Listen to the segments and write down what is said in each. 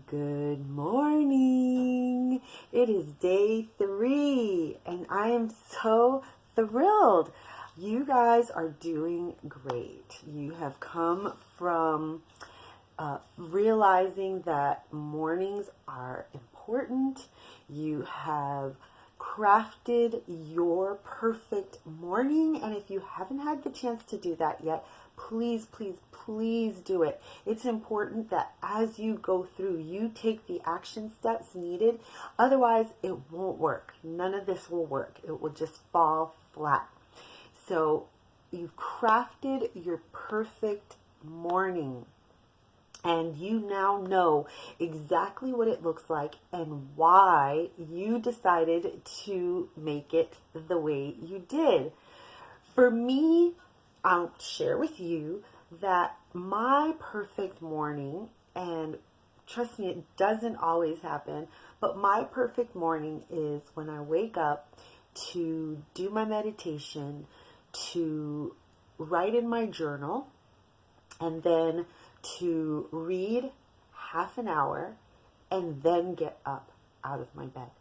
Good morning. It is day 3 and I am so thrilled. You guys are doing great. You have come from realizing that mornings are important. You have crafted your perfect morning, and if you haven't had the chance to do that yet, please do it. It's important that as you go through, you take the action steps needed. Otherwise, it won't work. None of this will work. It will just fall flat. So you've crafted your perfect morning, and you now know exactly what it looks like and why you decided to make it the way you did. For me, I'll share with you that my perfect morning, and trust me, it doesn't always happen, but my perfect morning is when I wake up to do my meditation, to write in my journal, and then to read half an hour, and then get up out of my bed.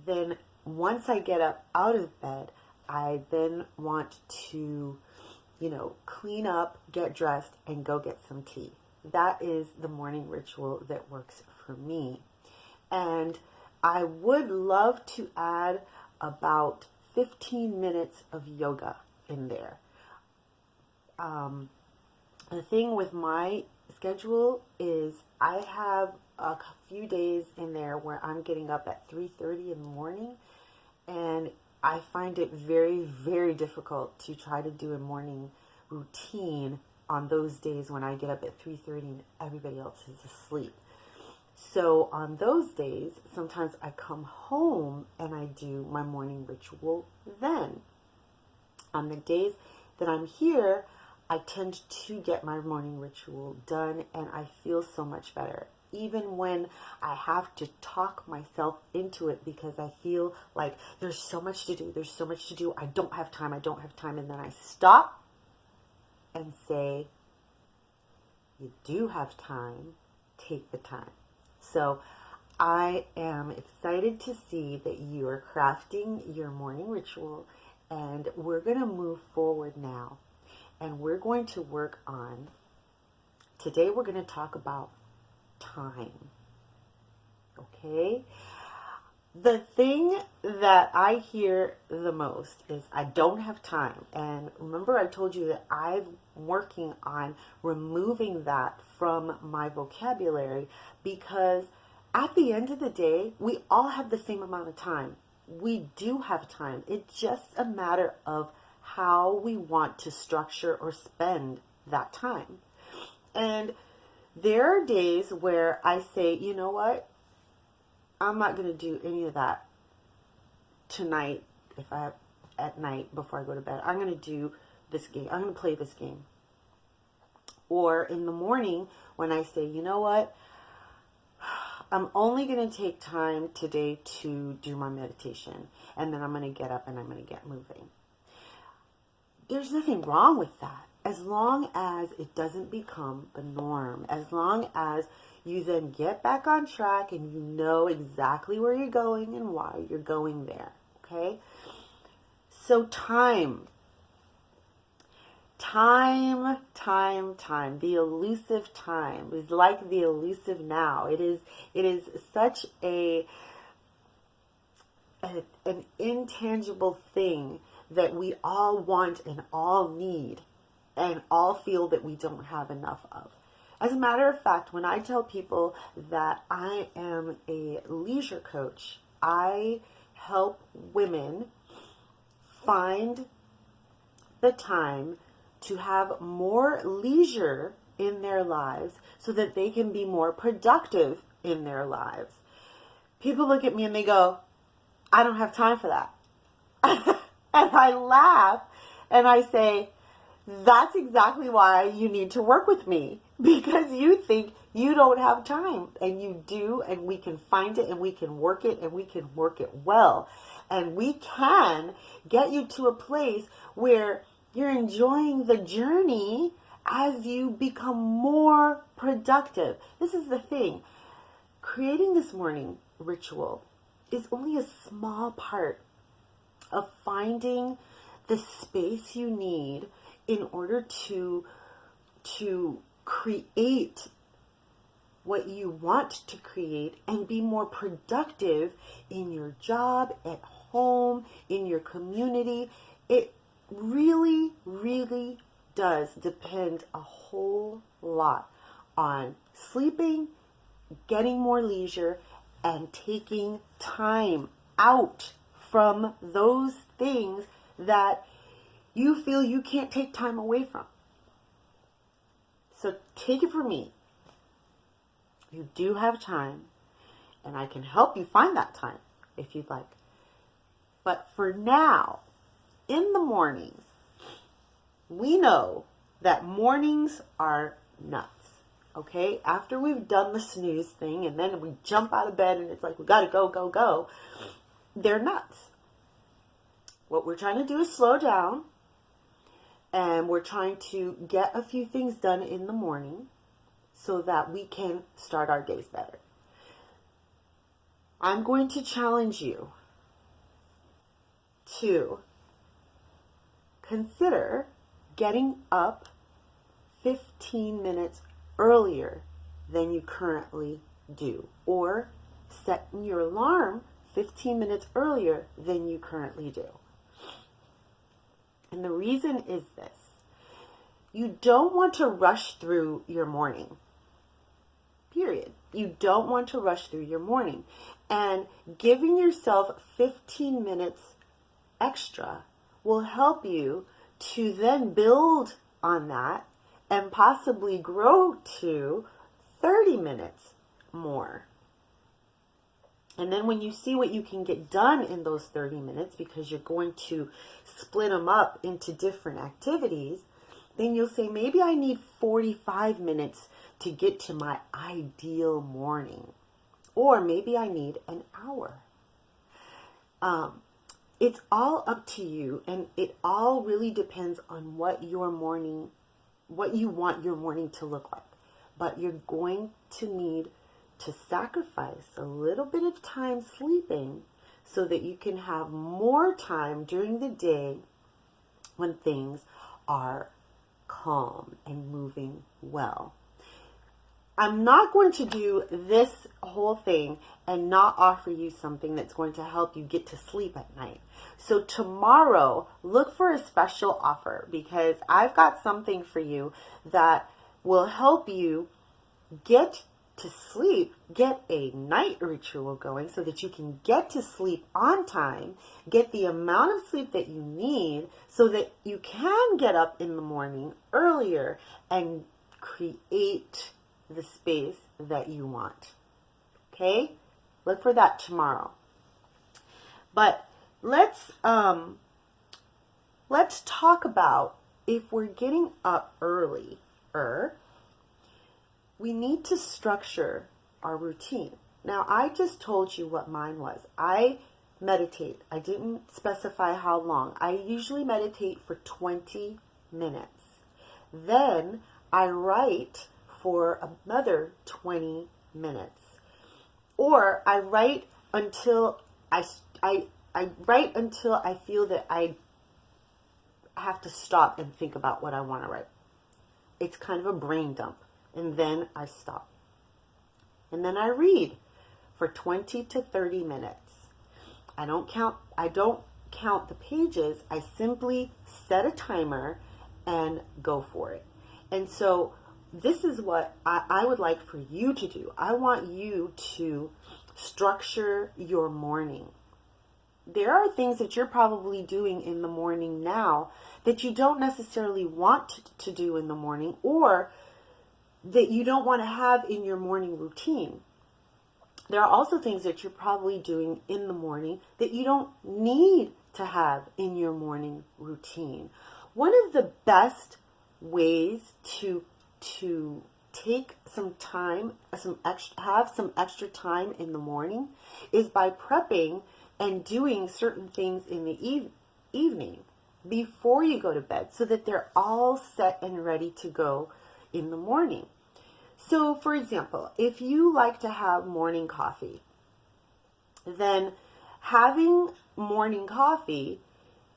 Then once I get up out of bed, I then want to clean up, get dressed, and go get some tea. That is the morning ritual that works for me. And I would love to add about 15 minutes of yoga in there. The thing with my schedule is I have a few days in there where I'm getting up at 3:30 in the morning, and I find it very, very difficult to try to do a morning routine on those days when I get up at 3:30 and everybody else is asleep. So on those days, sometimes I come home and I do my morning ritual then. On the days that I'm here, I tend to get my morning ritual done, and I feel so much better. Even when I have to talk myself into it because I feel like there's so much to do, I don't have time, and then I stop and say, you do have time, take the time. So I am excited to see that you are crafting your morning ritual, and we're going to move forward now. And we're going to work on, today we're going to talk about time. Okay? The thing that I hear the most is I don't have time. And remember, I told you that I'm working on removing that from my vocabulary, because at the end of the day, we all have the same amount of time. We do have time. It's just a matter of how we want to structure or spend that time. And there are days where I say, you know what? I'm not going to do any of that tonight at night before I go to bed. I'm going to do this game. I'm going to play this game. Or in the morning when I say, you know what? I'm only going to take time today to do my meditation, and then I'm going to get up and I'm going to get moving. There's nothing wrong with that, as long as it doesn't become the norm, as long as you then get back on track and you know exactly where you're going and why you're going there, okay? So time, the elusive time is like the elusive now. It is such an intangible thing that we all want and all need and all feel that we don't have enough of. As a matter of fact, when I tell people that I am a leisure coach, I help women find the time to have more leisure in their lives so that they can be more productive in their lives. People look at me and they go, I don't have time for that. And I laugh and I say, that's exactly why you need to work with me, because you think you don't have time, and you do, and we can find it, and we can work it, and we can work it well. And we can get you to a place where you're enjoying the journey as you become more productive. This is the thing. creating this morning ritual is only a small part of finding the space you need in order to create what you want to create and be more productive in your job, at home, in your community. It really, really does depend a whole lot on sleeping, getting more leisure, and taking time out from those things that you feel you can't take time away from. So take it from me. You do have time, and I can help you find that time if you'd like. But for now, in the mornings, we know that mornings are nuts. Okay? After we've done the snooze thing, and then we jump out of bed, and it's like, we gotta go, go, go. They're nuts. What we're trying to do is slow down, and we're trying to get a few things done in the morning so that we can start our days better. I'm going to challenge you to consider getting up 15 minutes earlier than you currently do, or setting your alarm 15 minutes earlier than you currently do. And the reason is this: you don't want to rush through your morning. Period. You don't want to rush through your morning. And giving yourself 15 minutes extra will help you to then build on that and possibly grow to 30 minutes more. And then when you see what you can get done in those 30 minutes, because you're going to split them up into different activities, then you'll say, maybe I need 45 minutes to get to my ideal morning. Or maybe I need an hour. It's all up to you, and it all really depends on what you want your morning to look like. But you're going to need to sacrifice a little bit of time sleeping so that you can have more time during the day when things are calm and moving well. I'm not going to do this whole thing and not offer you something that's going to help you get to sleep at night. So tomorrow, look for a special offer, because I've got something for you that will help you get to sleep, get a night ritual going so that you can get to sleep on time, get the amount of sleep that you need so that you can get up in the morning earlier and create the space that you want. Okay? Look for that tomorrow. But let's talk about, if we're getting up earlier, we need to structure our routine. Now, I just told you what mine was. I meditate. I didn't specify how long. I usually meditate for 20 minutes. Then I write for another 20 minutes. Or I write until I write until I feel that I have to stop and think about what I want to write. It's kind of a brain dump. And then I stop. And then I read for 20 to 30 minutes. I don't count the pages. I simply set a timer and go for it. And so this is what I would like for you to do. I want you to structure your morning. There are things that you're probably doing in the morning now that you don't necessarily want to do in the morning, or that you don't want to have in your morning routine. There are also things that you're probably doing in the morning that you don't need to have in your morning routine. One of the best ways to take some time, have some extra time in the morning is by prepping and doing certain things in the evening before you go to bed so that they're all set and ready to go in the morning. So, for example, if you like to have morning coffee, then having morning coffee,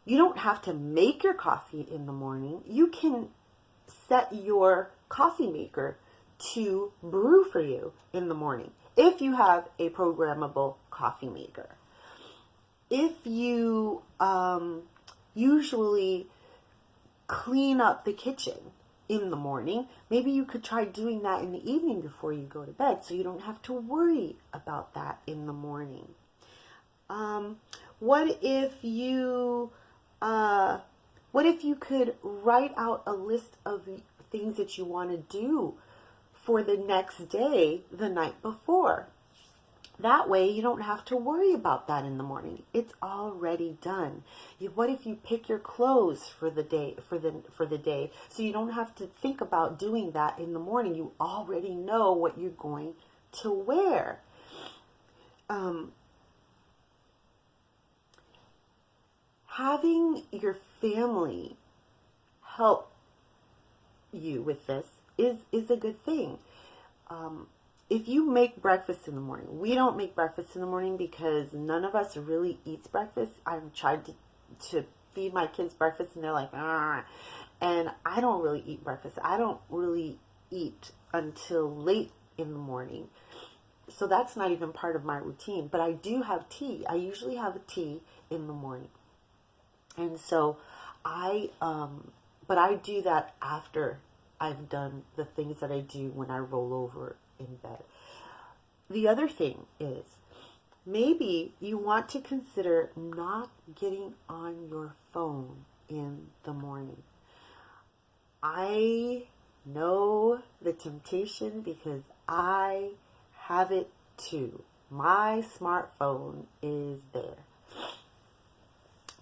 you don't have to make your coffee in the morning. You can set your coffee maker to brew for you in the morning if you have a programmable coffee maker. If you usually clean up the kitchen in the morning, maybe you could try doing that in the evening before you go to bed, so you don't have to worry about that in the morning. What if you could write out a list of things that you want to do for the next day the night before? That way you don't have to worry about that in the morning. It's already done. What if you pick your clothes for the day, so you don't have to think about doing that in the morning. You already know what you're going to wear. Having your family help you with this is a good thing. If you make breakfast in the morning, we don't make breakfast in the morning because none of us really eats breakfast. I've tried to feed my kids breakfast and they're like, ah. And I don't really eat breakfast. I don't really eat until late in the morning. So that's not even part of my routine. But I do have tea. I usually have a tea in the morning. And so but I do that after I've done the things that I do when I roll over in bed. The other thing is, maybe you want to consider not getting on your phone in the morning. I know the temptation because I have it too. My smartphone is there.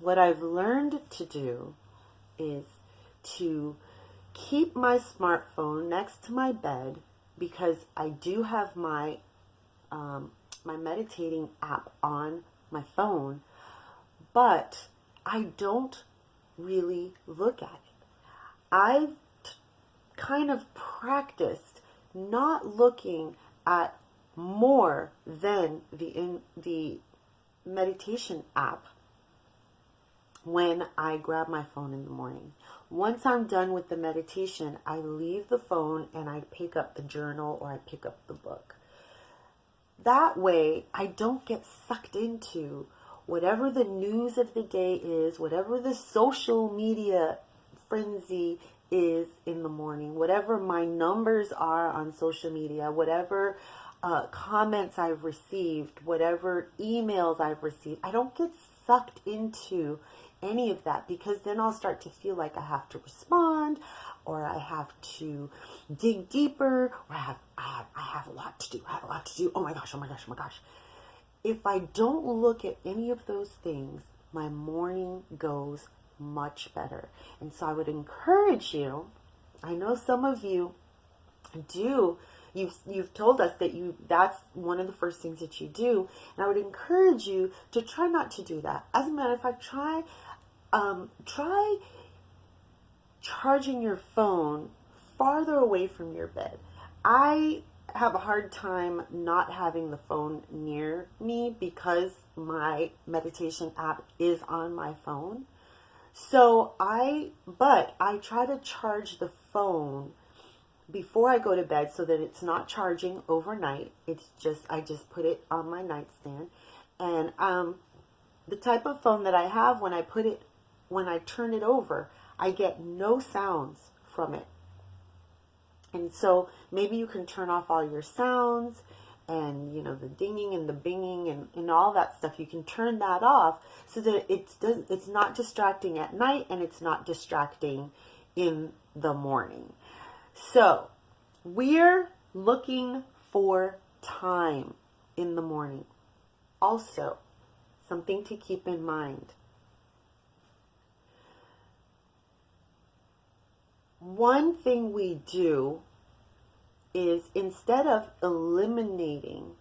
What I've learned to do is to keep my smartphone next to my bed, because I do have my my meditating app on my phone, but I don't really look at it. I've kind of practiced not looking at more than the meditation app when I grab my phone in the morning. Once I'm done with the meditation, I leave the phone and I pick up the journal or I pick up the book. That way, I don't get sucked into whatever the news of the day is, whatever the social media frenzy is in the morning, whatever my numbers are on social media, whatever comments I've received, whatever emails I've received. I don't get sucked into any of that, because then I'll start to feel like I have to respond, or I have to dig deeper, or I have a lot to do. I have a lot to do. Oh my gosh, oh my gosh, oh my gosh. If I don't look at any of those things, my morning goes much better. And so I would encourage you, I know some of you do, you've told us that that's one of the first things that you do, and I would encourage you to try not to do that. As a matter of fact, try charging your phone farther away from your bed. I have a hard time not having the phone near me because my meditation app is on my phone. So I try to charge the phone before I go to bed so that it's not charging overnight. I just put it on my nightstand. And the type of phone that I have, when I turn it over, I get no sounds from it. And so maybe you can turn off all your sounds and, the dinging and the binging and all that stuff. You can turn that off so that it's not distracting at night and it's not distracting in the morning. So we're looking for time in the morning. Also, something to keep in mind. One thing we do is, instead of eliminating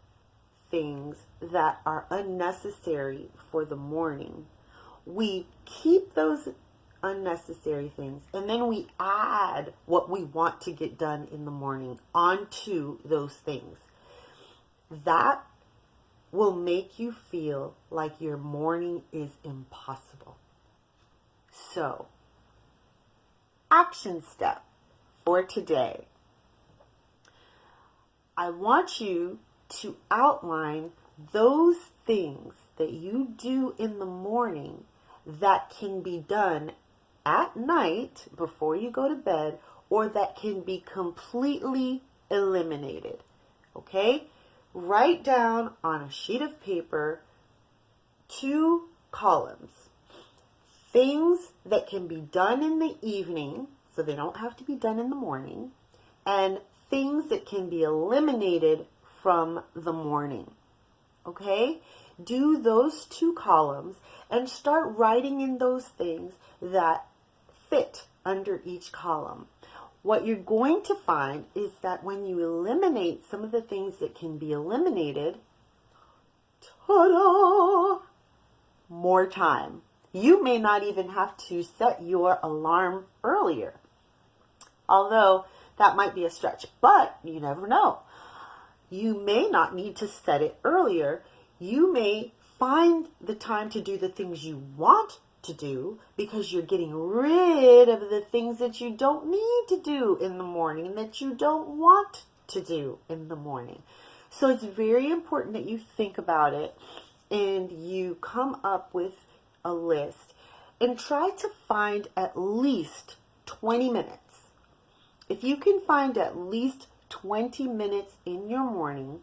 things that are unnecessary for the morning, we keep those unnecessary things. And then we add what we want to get done in the morning onto those things. That will make you feel like your morning is impossible. So, action step for today. I want you to outline those things that you do in the morning that can be done at night before you go to bed, or that can be completely eliminated. Okay? Write down on a sheet of paper 2 columns. Things that can be done in the evening, so they don't have to be done in the morning, and things that can be eliminated from the morning. Okay? Do those 2 columns and start writing in those things that fit under each column. What you're going to find is that when you eliminate some of the things that can be eliminated, ta-da! More time. You may not even have to set your alarm earlier, although that might be a stretch, but you never know. You may not need to set it earlier. You may find the time to do the things you want to do because you're getting rid of the things that you don't need to do in the morning and that you don't want to do in the morning. So it's very important that you think about it and you come up with a list and try to find at least 20 minutes. If you can find at least 20 minutes in your morning,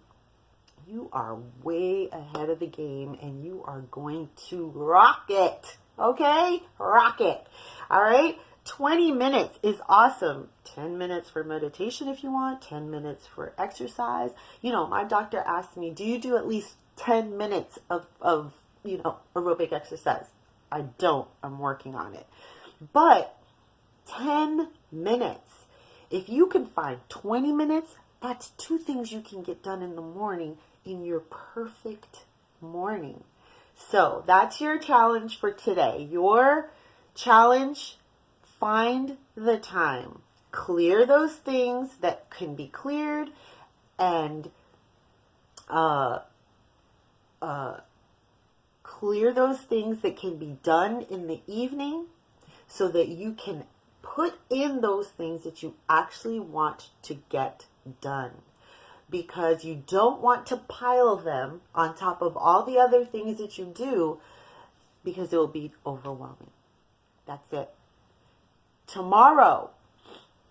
you are way ahead of the game and you are going to rock it. Okay? Rock it. All right? 20 minutes is awesome. 10 minutes for meditation if you want, 10 minutes for exercise. You know, my doctor asked me, do you do at least 10 minutes of aerobic exercise? I don't. I'm working on it. But 10 minutes. If you can find 20 minutes, that's 2 things you can get done in the morning in your perfect morning. So that's your challenge for today. Your challenge, find the time. Clear those things that can be cleared and clear those things that can be done in the evening so that you can put in those things that you actually want to get done. Because you don't want to pile them on top of all the other things that you do because it will be overwhelming. That's it. Tomorrow,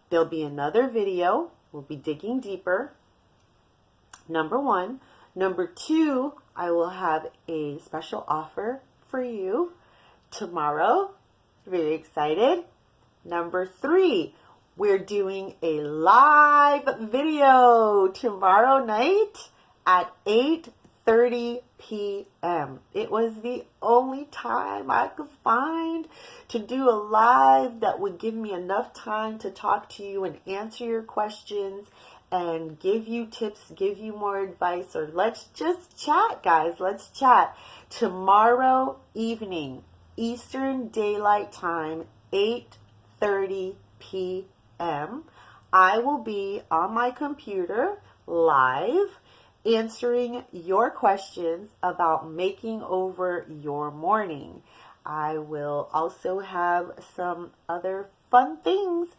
there'll be another video. We'll be digging deeper. Number 1. Number 2, I will have a special offer for you tomorrow. Very excited. Number 3, we're doing a live video tomorrow night at 8:30 p.m. It was the only time I could find to do a live that would give me enough time to talk to you and answer your questions and give you tips, give you more advice, or let's just chat, guys. Let's chat. Tomorrow evening, Eastern Daylight Time, 8:30 p.m. I will be on my computer live answering your questions about making over your morning. I will also have some other fun things.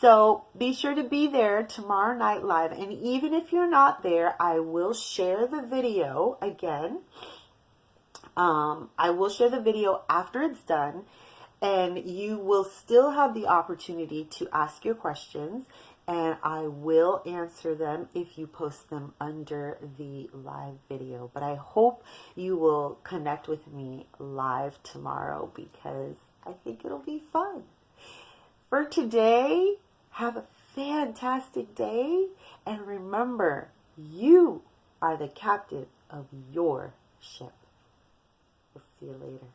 So be sure to be there tomorrow night live. And even if you're not there, I will share the video again. I will share the video after it's done. And you will still have the opportunity to ask your questions, and I will answer them if you post them under the live video. But I hope you will connect with me live tomorrow because I think it'll be fun. For today, have a fantastic day, and remember, you are the captain of your ship. We'll see you later.